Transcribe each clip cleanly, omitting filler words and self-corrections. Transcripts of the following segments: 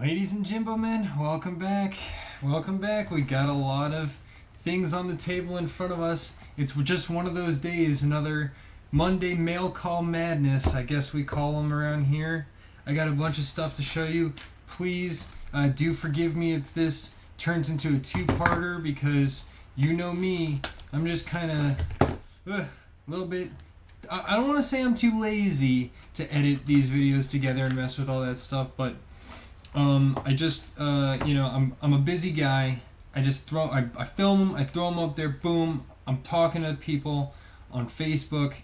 Ladies and Jimbo men, welcome back. Welcome back. We got a lot of things on the table in front of us. It's just one of those days, another Monday mail call madness, I guess we call them around here. I got a bunch of stuff to show you. Please do forgive me if this turns into a two-parter because you know me. I'm just kind of a little bit... I don't want to say I'm too lazy to edit these videos together and mess with all that stuff, but I just, I'm a busy guy. I film them, I throw them up there, boom. I'm talking to people on Facebook,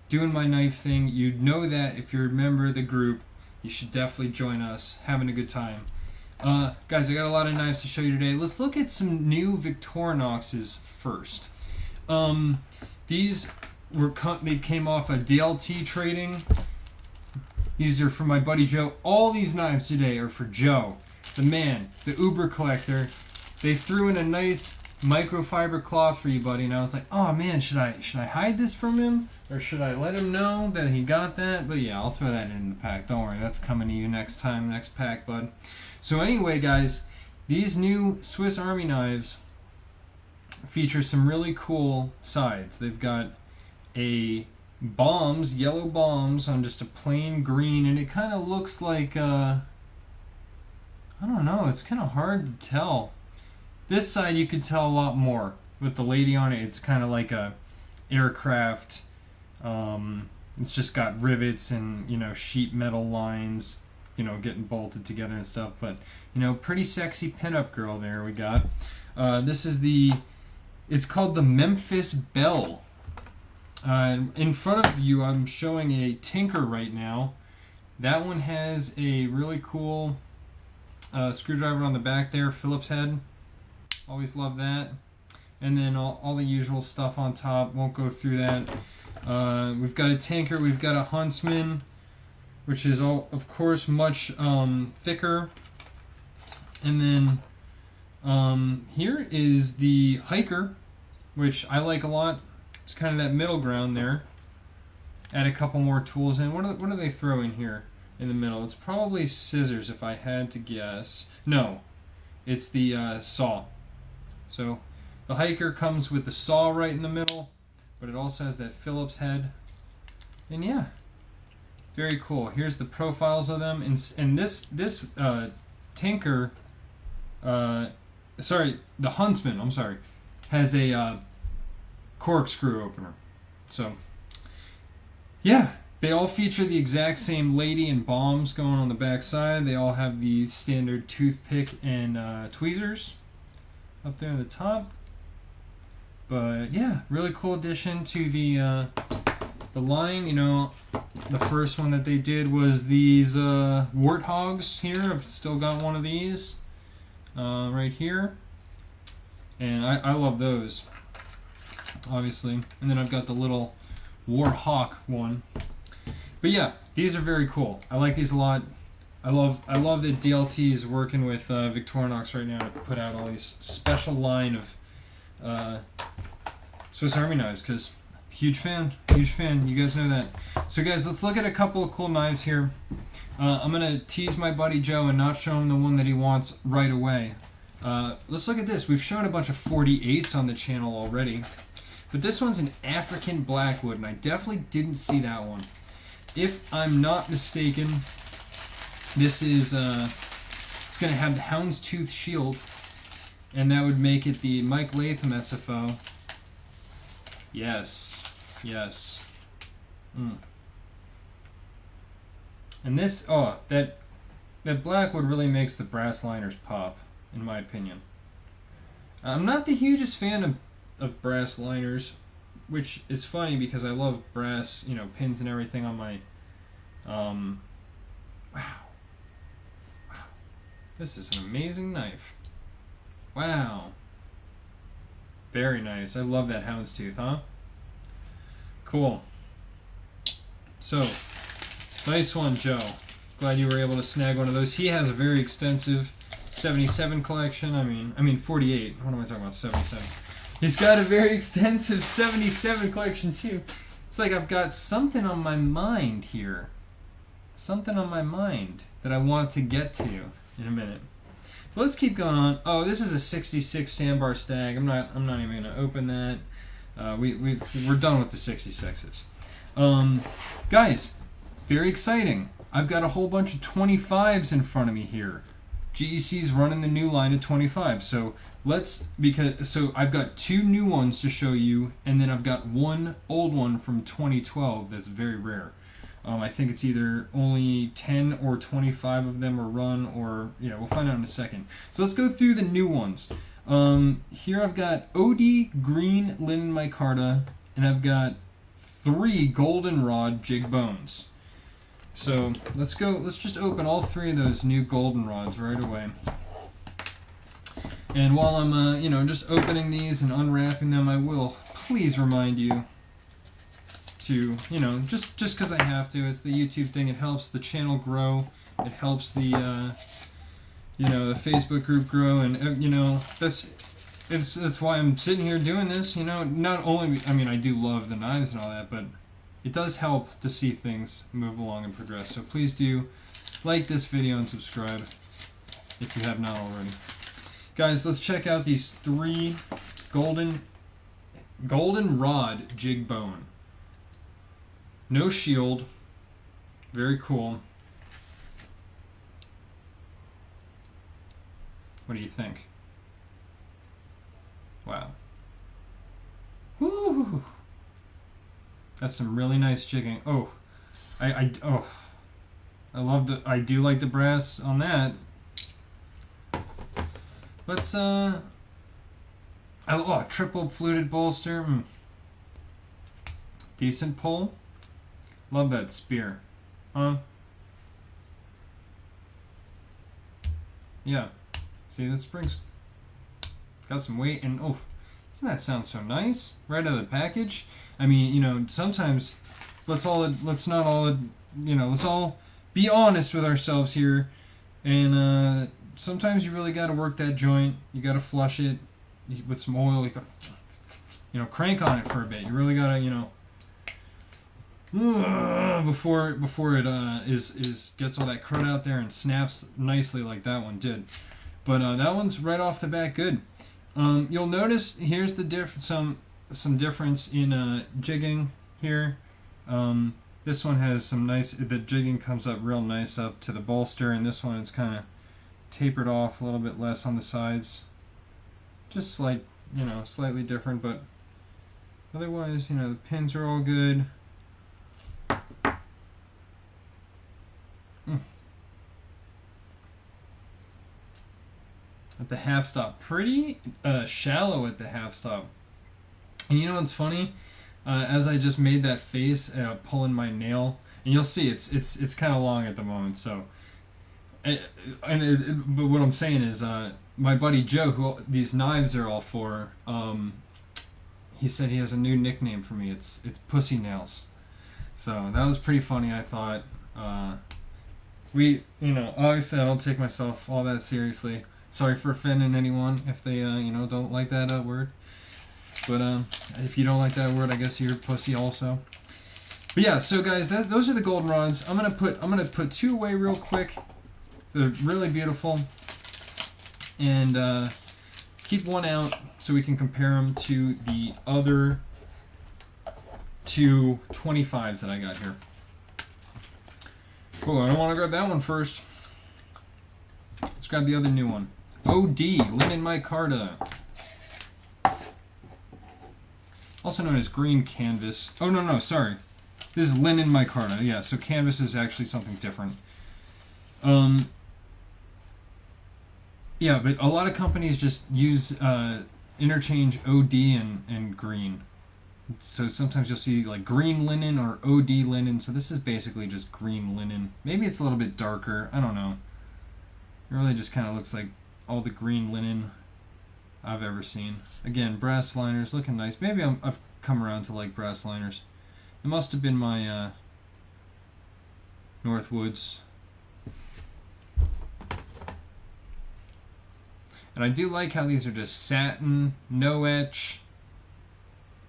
doing my knife thing. You'd know that if you're a member of the group. You should definitely join us, having a good time. Guys, I got a lot of knives to show you today. Let's look at some new Victorinoxes first. They came off a DLT trading. These are for my buddy Joe. All these knives today are for Joe, the man, the Uber collector. They threw in a nice microfiber cloth for you, buddy, and I was like, oh man, should I hide this from him, or should I let him know that he got that? But yeah, I'll throw that in the pack. Don't worry, that's coming to you next time, next pack, bud. So anyway, guys, these new Swiss Army knives feature some really cool sides. They've got yellow bombs on just a plain green, and it kind of looks like, I don't know, it's kind of hard to tell. This side you could tell a lot more with the lady on it. It's kind of like a aircraft. It's just got rivets and, sheet metal lines, getting bolted together and stuff, but, pretty sexy pinup girl there we got. This is it's called the Memphis Belle. In front of you, I'm showing a Tinker right now. That one has a really cool screwdriver on the back there, Phillips head. Always love that. And then all the usual stuff on top. Won't go through that. We've got a Tinker. We've got a Huntsman, which is, of course, much thicker. And then here is the Hiker, which I like a lot. It's kind of that middle ground there. Add a couple more tools in. What do they throw in here in the middle? It's probably scissors if I had to guess. No, it's the saw. So the Hiker comes with the saw right in the middle, but it also has that Phillips head. And yeah, very cool. Here's the profiles of them. And this Tinker, the Huntsman, I'm sorry, has a corkscrew opener. So yeah, they all feature the exact same lady and bombs going on the back side. They all have the standard toothpick and tweezers up there on the top. But yeah, really cool addition to the line. The first one that they did was these warthogs here. I've still got one of these right here, and I love those, obviously. And then I've got the little Warhawk one. But yeah, these are very cool. I like these a lot. I love that DLT is working with Victorinox right now to put out all these special line of Swiss Army knives, because huge fan. You guys know that. So guys, let's look at a couple of cool knives here. I'm gonna tease my buddy Joe and not show him the one that he wants right away. Let's look at this. We've shown a bunch of 48s on the channel already. But this one's an African Blackwood, and I definitely didn't see that one. If I'm not mistaken, this is, it's going to have the houndstooth shield, and that would make it the Mike Latham SFO. Yes. And this, that Blackwood really makes the brass liners pop, in my opinion. I'm not the hugest fan of brass liners, which is funny because I love brass, pins and everything on my, wow, this is an amazing knife. Wow, very nice. I love that houndstooth, huh? Cool. So, nice one, Joe. Glad you were able to snag one of those. He has a very extensive 77 collection. I mean 48. What am I talking about? 77. He's got a very extensive 77 collection too. It's like I've got something on my mind here. Something on my mind that I want to get to. in a minute. But let's keep going on. Oh, this is a 66 sandbar stag. I'm not even gonna open that. We're done with the 66s. Guys, very exciting. I've got a whole bunch of 25s in front of me here. GEC's running the new line of 25. So I've got 2 new ones to show you, and then I've got one old one from 2012 that's very rare. I think it's either only 10 or 25 of them are run, or yeah, we'll find out in a second. So let's go through the new ones. Here I've got OD green linen micarta, and I've got 3 goldenrod jig bones. So let's just open all 3 of those new goldenrods right away. And while I'm just opening these and unwrapping them, I will please remind you to, just because I have to. It's the YouTube thing. It helps the channel grow. It helps the the Facebook group grow, and that's why I'm sitting here doing this. Not only, I do love the knives and all that, but it does help to see things move along and progress. So please do like this video and subscribe if you have not already. Guys, let's check out these 3 goldenrod jig bone. No shield. Very cool. What do you think? Wow. Woo! That's some really nice jigging. Oh, I love I do like the brass on that. Let's triple fluted bolster. Decent pull. Love that spear. Yeah. See, that spring's got some weight, and oh, doesn't that sound so nice? Right out of the package. Sometimes let's all be honest with ourselves here, and sometimes you really got to work that joint. You got to flush it with some oil. You got crank on it for a bit. You really got to before it gets all that crud out there and snaps nicely like that one did. But that one's right off the bat good. You'll notice here's the some difference in jigging here. This one has some nice. The jigging comes up real nice up to the bolster, and this one is kind of tapered off a little bit less on the sides. Just slightly different, but otherwise, the pins are all good. At the half stop, pretty shallow at the half stop. And you know what's funny? As I just made that face pulling my nail, and you'll see it's kind of long at the moment. So, but what I'm saying is, my buddy Joe, who these knives are all for, he said he has a new nickname for me. It's Pussy Nails. So that was pretty funny. I thought obviously I don't take myself all that seriously. Sorry for offending anyone if they don't like that word. But if you don't like that word, I guess you're a pussy also. But yeah, so guys, those are the goldenrods. I'm gonna put 2 away real quick. They're really beautiful, and keep one out so we can compare them to the other 2 25s that I got here. Oh, I don't want to grab that one first. Let's grab the other new one. OD linen micarta, also known as green canvas. Oh no, sorry. This is linen micarta. Yeah, so canvas is actually something different. Yeah, but a lot of companies just use interchange OD and green. So sometimes you'll see like green linen or OD linen. So this is basically just green linen. Maybe it's a little bit darker. I don't know. It really just kind of looks like all the green linen I've ever seen. Again, brass liners looking nice. Maybe I've come around to like brass liners. It must have been my Northwoods. And I do like how these are just satin, no etch,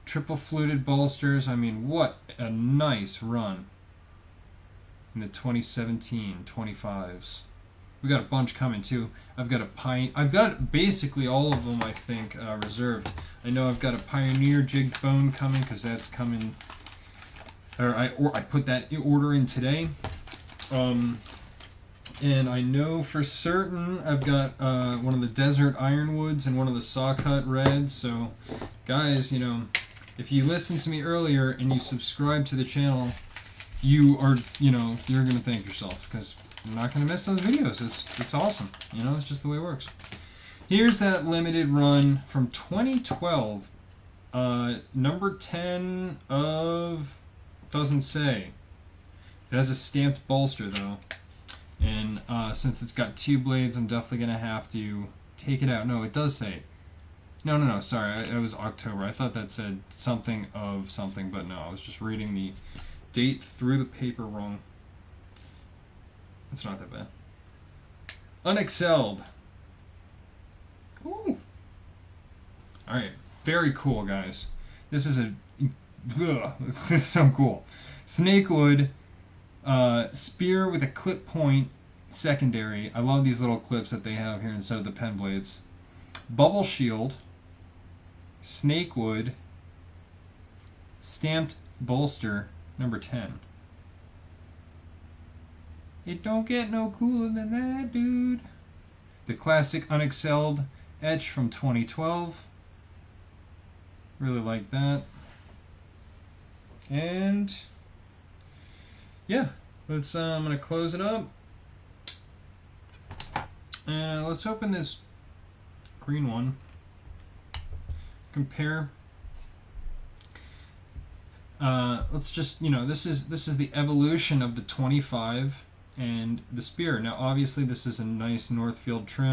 triple fluted bolsters. I mean, what a nice run in the 2017 25s. We got a bunch coming too. I've got basically all of them, I think, reserved. I know I've got a Pioneer jig bone coming because that's coming. Or I put that order in today. And I know for certain I've got one of the Desert Ironwoods and one of the Sawcut Reds. So, guys, you know, if you listened to me earlier and you subscribe to the channel, you are, you know, you're gonna thank yourself because I'm not gonna miss those videos. It's awesome. You know, it's just the way it works. Here's that limited run from 2012. Number 10 of, doesn't say. It has a stamped bolster though. And since it's got 2 blades, I'm definitely going to have to take it out. No, it does say. No, sorry. It was October. I thought that said something of something, but no. I was just reading the date through the paper wrong. It's not that bad. Unexcelled. Ooh. Alright. Very cool, guys. This is this is so cool. Snakewood. Spear with a clip point secondary. I love these little clips that they have here instead of the pen blades. Bubble shield, snakewood, stamped bolster, number 10. It don't get no cooler than that, dude. The classic unexcelled etch from 2012. Really like that. And yeah, let's. I'm gonna close it up. And let's open this green one. Compare. Let's just, you know, this is the evolution of the 25 and the spear. Now, obviously, this is a nice Northfield trim.